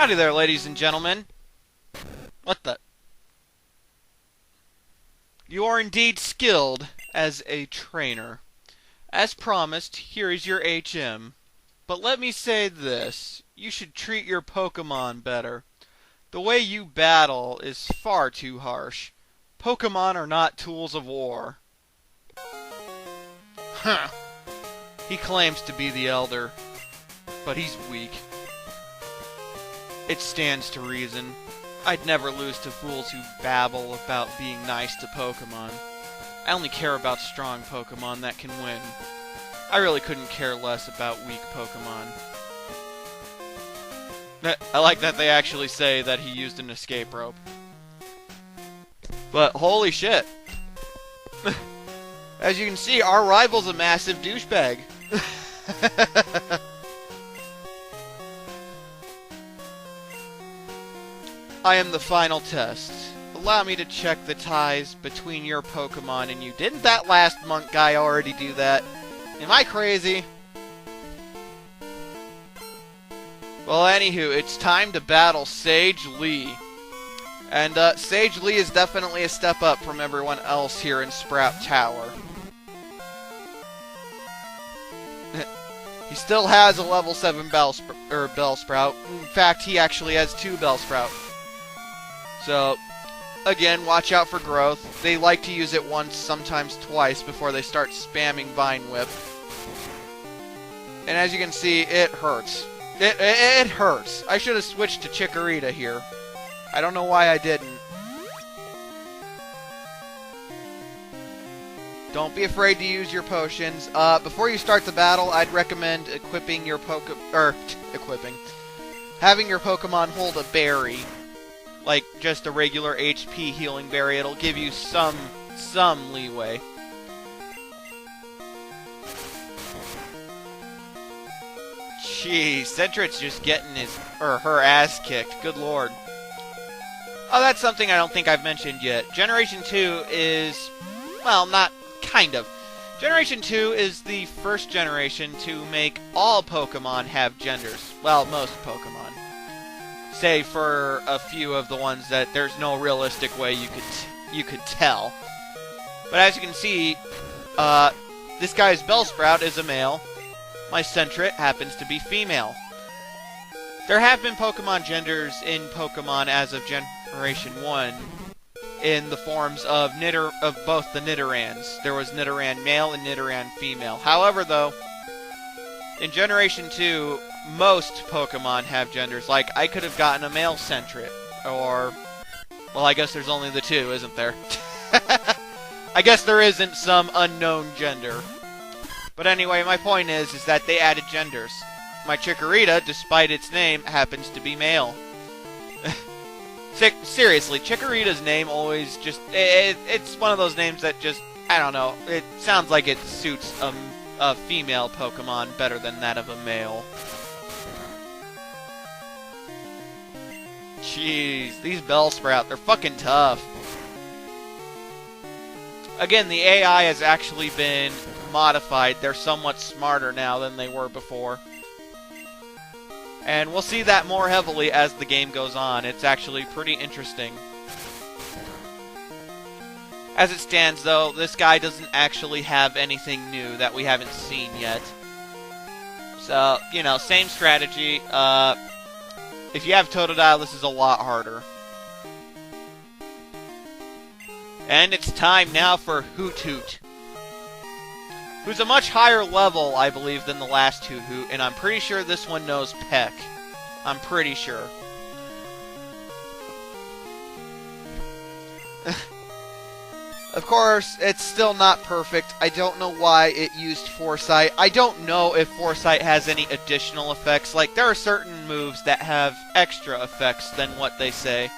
Howdy there, ladies and gentlemen. What the? You are indeed skilled as a trainer. As promised, here is your HM. But let me say this. You should treat your Pokemon better. The way you battle is far too harsh. Pokemon are not tools of war. Huh. He claims to be the Elder, but he's weak. It stands to reason. I'd never lose to fools who babble about being nice to Pokemon. I only care about strong Pokemon that can win. I really couldn't care less about weak Pokemon. I like that they actually say that he used an escape rope. But holy shit. As you can see, our rival's a massive douchebag. I am the final test. Allow me to check the ties between your Pokemon and you. Didn't that last monk guy already do that? Am I crazy? Well, anywho, it's time to battle Sage Lee. And Sage Lee is definitely a step up from everyone else here in Sprout Tower. He still has a level 7 Bellsprout. In fact, he actually has 2 Bellsprout. So, again, watch out for growth. They like to use it once, sometimes twice, before they start spamming Vine Whip. And as you can see, it hurts. It hurts. I should have switched to Chikorita here. I don't know why I didn't. Don't be afraid to use your potions. Before you start the battle, I'd recommend equipping your having your Pokemon hold a berry. Like just a regular HP healing berry. It'll give you some leeway. Jeez, Cedric's just getting her ass kicked. Good lord. Oh, that's something I don't think I've mentioned yet. Generation 2 is, well, not kind of. Generation 2 is the first generation to make all Pokemon have genders. Well, most Pokemon. Say for a few of the ones that there's no realistic way you could tell. But as you can see, this guy's Bellsprout is a male. My Sentret happens to be female. There have been Pokemon genders in Pokemon as of Generation 1 in the forms of both the Nidorans. There was Nidoran male and Nidoran female. However, though, in Generation 2, most Pokemon have genders. Like, I could have gotten a male Sentret. Or, well, I guess there's only the 2, isn't there? I guess there isn't some unknown gender. But anyway, my point is that they added genders. My Chikorita, despite its name, happens to be male. Seriously, Chikorita's name always just... It's one of those names that just... I don't know. It sounds like it suits a female Pokemon better than that of a male. Jeez, these Bellsprout, they're fucking tough. Again, the AI has actually been modified. They're somewhat smarter now than they were before. And we'll see that more heavily as the game goes on. It's actually pretty interesting. As it stands, though, this guy doesn't actually have anything new that we haven't seen yet. So, you know, same strategy. If you have Totodile, this is a lot harder. And it's time now for Hoot Hoot, who's a much higher level, I believe, than the last Hoot Hoot, and I'm pretty sure this one knows Peck. I'm pretty sure. Of course, it's still not perfect. I don't know why it used Foresight. I don't know if Foresight has any additional effects. Like, there are certain moves that have extra effects than what they say.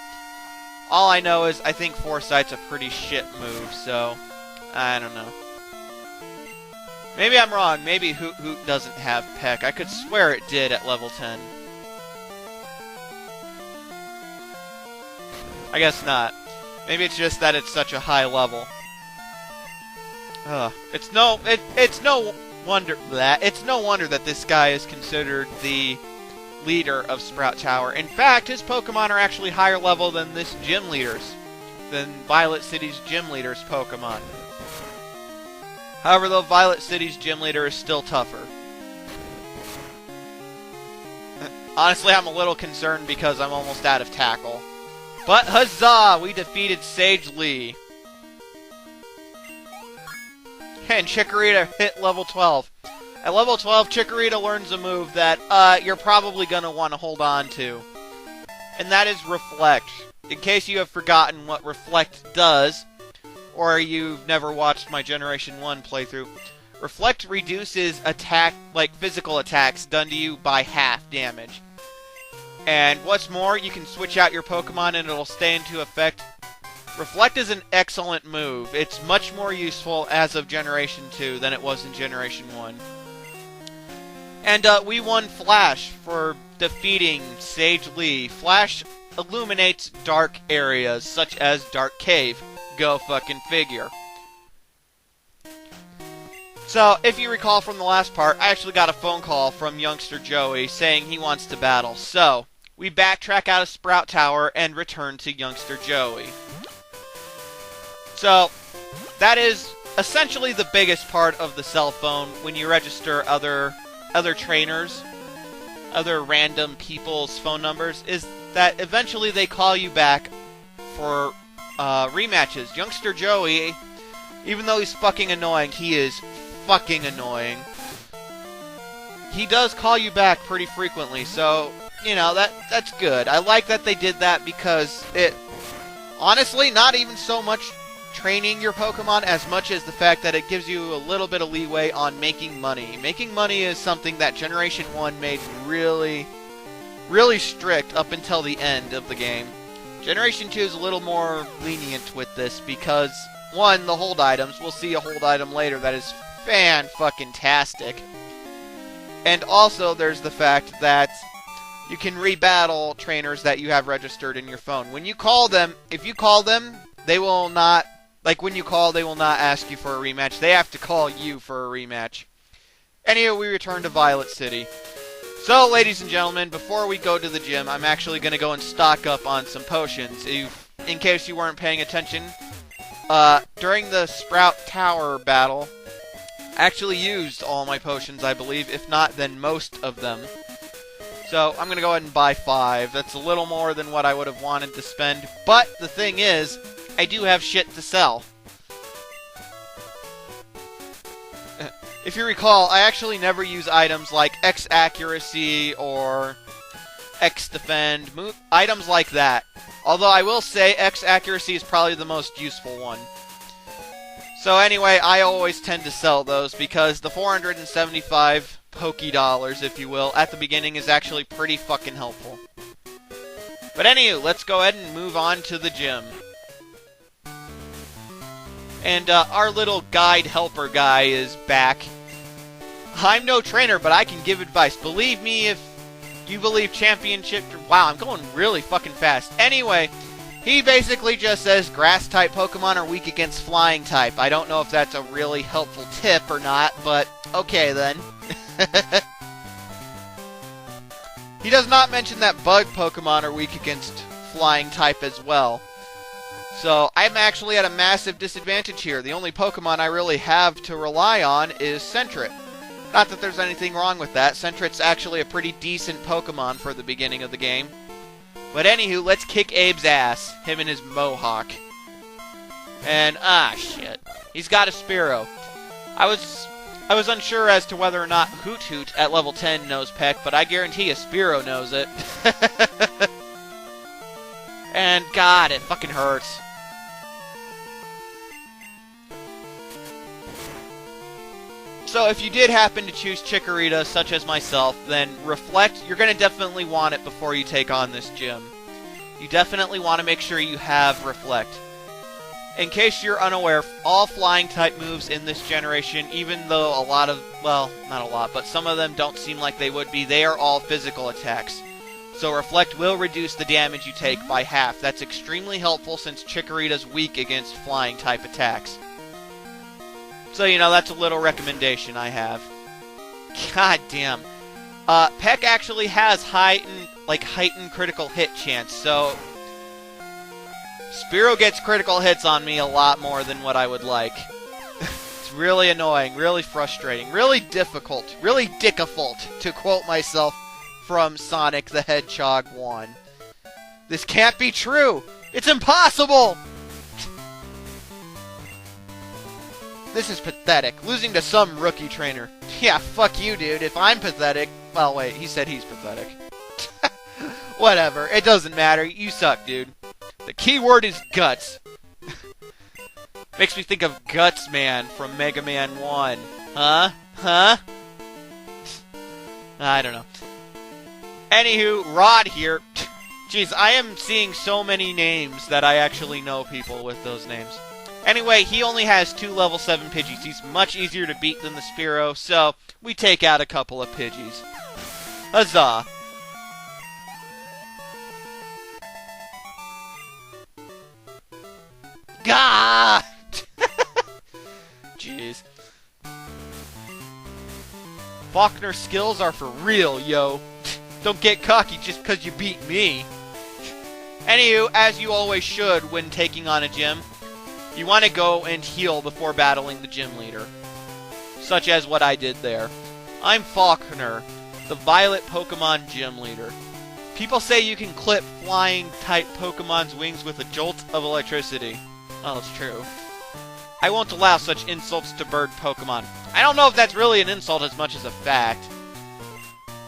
All I know is I think Foresight's a pretty shit move, so I don't know. Maybe I'm wrong. Maybe Hoot Hoot doesn't have Peck. I could swear it did at level 10. I guess not. Maybe it's just that it's such a high level. It's no wonder that this guy is considered the leader of Sprout Tower. In fact, his Pokemon are actually higher level than this gym leader's, than Violet City's gym leader's Pokemon. However, though, Violet City's gym leader is still tougher. Honestly, I'm a little concerned because I'm almost out of tackle. But huzzah! We defeated Sage Lee. And Chikorita hit level 12. At level 12, Chikorita learns a move that you're probably going to want to hold on to. And that is Reflect. In case you have forgotten what Reflect does, or you've never watched my Generation 1 playthrough, Reflect reduces physical attacks done to you by half damage. And what's more, you can switch out your Pokemon and it'll stay into effect. Reflect is an excellent move. It's much more useful as of Generation 2 than it was in Generation 1. And we won Flash for defeating Sage Lee. Flash illuminates dark areas, such as Dark Cave. Go fucking figure. So, if you recall from the last part, I actually got a phone call from youngster Joey saying he wants to battle. So, we backtrack out of Sprout Tower and return to youngster Joey. So, that is essentially the biggest part of the cell phone when you register other trainers, other random people's phone numbers, is that eventually they call you back for rematches. Youngster Joey, even though he's fucking annoying, he is fucking annoying. He does call you back pretty frequently, so, you know, that's good. I like that they did that because it, honestly, not even so much training your Pokemon as much as the fact that it gives you a little bit of leeway on making money. Making money is something that Generation 1 made really, really strict up until the end of the game. Generation 2 is a little more lenient with this because, one, the hold items. We'll see a hold item later that is fan-fucking-tastic. And also, there's the fact that you can rebattle trainers that you have registered in your phone. When you call them, if you call them, they will not, when you call, they will not ask you for a rematch. They have to call you for a rematch. Anyway, we return to Violet City. So, ladies and gentlemen, before we go to the gym, I'm actually going to go and stock up on some potions. In case you weren't paying attention, during the Sprout Tower battle, I actually used all my potions, I believe. If not, then most of them. So, I'm going to go ahead and buy 5. That's a little more than what I would have wanted to spend. But, the thing is, I do have shit to sell. If you recall, I actually never use items like X Accuracy or X Defend, items like that. Although I will say X Accuracy is probably the most useful one. So anyway, I always tend to sell those because the 475 Poké-Dollars, if you will, at the beginning is actually pretty fucking helpful. But anywho, let's go ahead and move on to the gym. And our little guide helper guy is back. I'm no trainer, but I can give advice. Believe me if you believe championship... Wow, I'm going really fucking fast. Anyway, he basically just says grass-type Pokemon are weak against flying-type. I don't know if that's a really helpful tip or not, but okay then. He does not mention that bug Pokemon are weak against flying-type as well. So, I'm actually at a massive disadvantage here. The only Pokemon I really have to rely on is Sentret. Not that there's anything wrong with that. Sentret's actually a pretty decent Pokemon for the beginning of the game. But anywho, let's kick Abe's ass. Him and his Mohawk. And, shit. He's got a Spearow. I was unsure as to whether or not Hoot Hoot at level 10 knows Peck, but I guarantee a Spearow knows it. And, God, it fucking hurts. So, if you did happen to choose Chikorita, such as myself, then Reflect, you're going to definitely want it before you take on this gym. You definitely want to make sure you have Reflect. In case you're unaware, all Flying-type moves in this generation, even though a lot of, well, not a lot, but some of them don't seem like they would be, they are all physical attacks. So Reflect will reduce the damage you take by half. That's extremely helpful since Chikorita's weak against Flying-type attacks. So, you know, that's a little recommendation I have. God damn. Peck actually has heightened critical hit chance, so Spearow gets critical hits on me a lot more than what I would like. It's really annoying, really frustrating, really difficult, really dickifult, to quote myself from Sonic the Hedgehog 1. This can't be true! It's impossible! This is pathetic. Losing to some rookie trainer. Yeah, fuck you, dude. If I'm pathetic... Well, wait, he said he's pathetic. Whatever. It doesn't matter. You suck, dude. The key word is guts. Makes me think of Guts Man from Mega Man 1. Huh? Huh? I don't know. Anywho, Rod here. Jeez, I am seeing so many names that I actually know people with those names. Anyway, he only has 2 level 7 Pidgeys. He's much easier to beat than the Spearow, so we take out a couple of Pidgeys. Huzzah! Gah! Jeez. Faulkner's skills are for real, yo. Don't get cocky just because you beat me. Anywho, as you always should when taking on a gym, you want to go and heal before battling the gym leader. Such as what I did there. I'm Faulkner, the Violet Pokemon gym leader. People say you can clip flying-type Pokemon's wings with a jolt of electricity. Well, it's true. I won't allow such insults to bird Pokemon. I don't know if that's really an insult as much as a fact.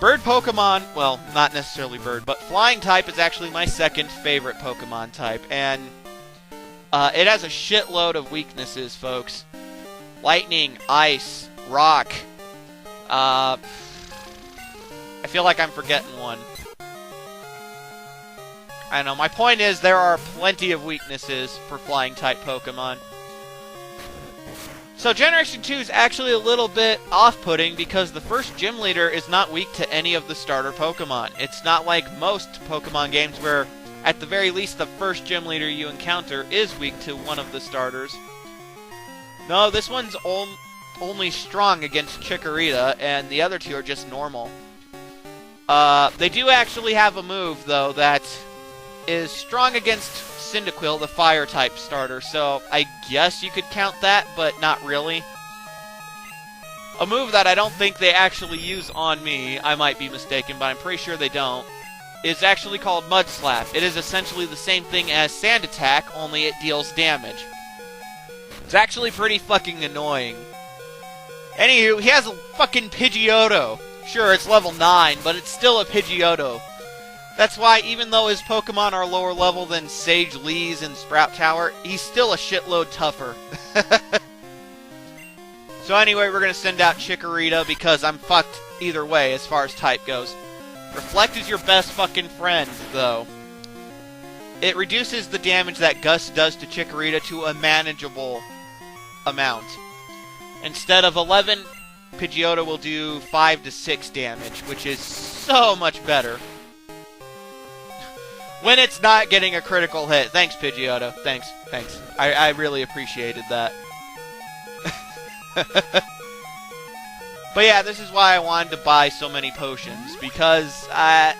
Bird Pokemon, well, not necessarily bird, but flying type is actually my second favorite Pokemon type, and it has a shitload of weaknesses, folks. Lightning, ice, rock. I feel like I'm forgetting one. I don't know, my point is there are plenty of weaknesses for flying type Pokemon. So Generation 2 is actually a little bit off-putting because the first gym leader is not weak to any of the starter Pokemon. It's not like most Pokemon games where, at the very least, the first gym leader you encounter is weak to one of the starters. No, this one's only strong against Chikorita, and the other two are just normal. They do actually have a move, though, that is strong against Cyndaquil, the fire-type starter, so I guess you could count that, but not really. A move that I don't think they actually use on me, I might be mistaken, but I'm pretty sure they don't, is actually called Mud Slap. It is essentially the same thing as Sand Attack, only it deals damage. It's actually pretty fucking annoying. Anywho, he has a fucking Pidgeotto. Sure, it's level 9, but it's still a Pidgeotto. That's why, even though his Pokemon are lower level than Sage Lee's and Sprout Tower, he's still a shitload tougher. So anyway, we're going to send out Chikorita because I'm fucked either way as far as type goes. Reflect is your best fucking friend, though. It reduces the damage that Gust does to Chikorita to a manageable amount. Instead of 11, Pidgeotto will do 5 to 6 damage, which is so much better. When it's not getting a critical hit. Thanks, Pidgeotto. Thanks. I really appreciated that. But yeah, this is why I wanted to buy so many potions, because I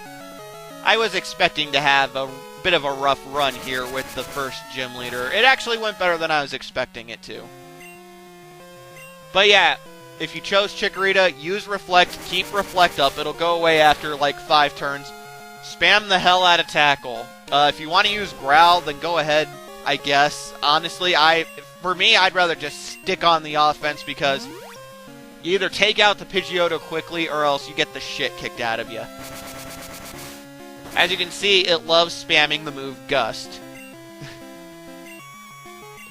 was expecting to have a bit of a rough run here with the first gym leader. It actually went better than I was expecting it to. But yeah, if you chose Chikorita, use Reflect, keep Reflect up. It'll go away after like 5 turns. Spam the hell out of Tackle. If you want to use Growl, then go ahead, I guess. Honestly, for me, I'd rather just stick on the offense because you either take out the Pidgeotto quickly or else you get the shit kicked out of you. As you can see, it loves spamming the move Gust.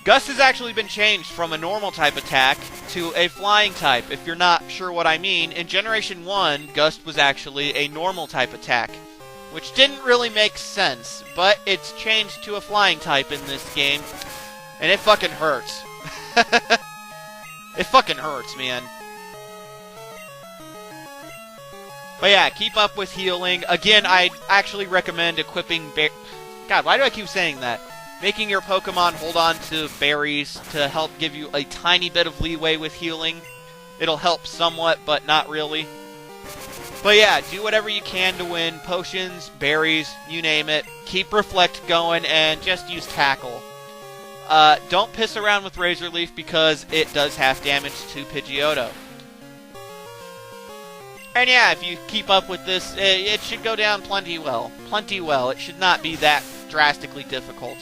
Gust has actually been changed from a normal type attack to a flying type. If you're not sure what I mean, in Generation 1, Gust was actually a normal type attack, which didn't really make sense, but it's changed to a flying type in this game, and it fucking hurts. It fucking hurts, man. But yeah, keep up with healing. Again, I actually recommend equipping... God, why do I keep saying that? Making your Pokemon hold on to berries to help give you a tiny bit of leeway with healing. It'll help somewhat, but not really. But yeah, do whatever you can to win. Potions, berries, you name it. Keep Reflect going and just use Tackle. Don't piss around with Razor Leaf because it does half damage to Pidgeotto. And yeah, if you keep up with this, it should go down plenty well. Plenty well. It should not be that drastically difficult.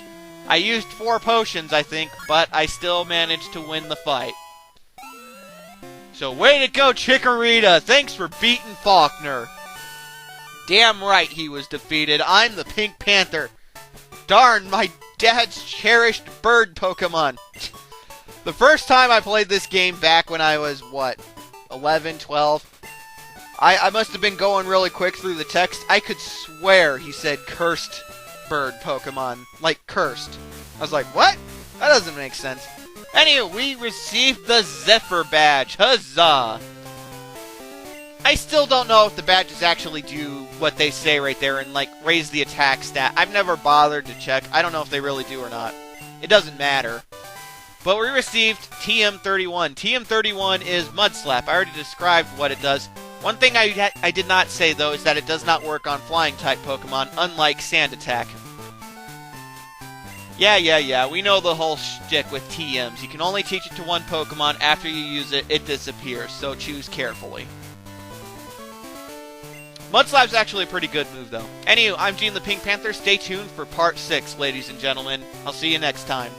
I used 4 potions, I think, but I still managed to win the fight. So way to go, Chikorita! Thanks for beating Faulkner. Damn right he was defeated. I'm the Pink Panther. Darn, my dad's cherished bird Pokemon. The first time I played this game back when I was, 11, 12? I must have been going really quick through the text. I could swear he said cursed bird Pokemon. Like, cursed. I was like, what? That doesn't make sense. Anyway, we received the Zephyr badge. Huzzah! I still don't know if the badges actually do what they say right there and, raise the attack stat. I've never bothered to check. I don't know if they really do or not. It doesn't matter. But we received TM31. TM31 is Mud Slap. I already described what it does. One thing I did not say, though, is that it does not work on Flying-type Pokemon, unlike Sand Attack. Yeah, we know the whole shtick with TMs. You can only teach it to one Pokemon. After you use it, it disappears, so choose carefully. Mudslap's actually a pretty good move, though. Anyway, I'm Gene the Pink Panther. Stay tuned for Part 6, ladies and gentlemen. I'll see you next time.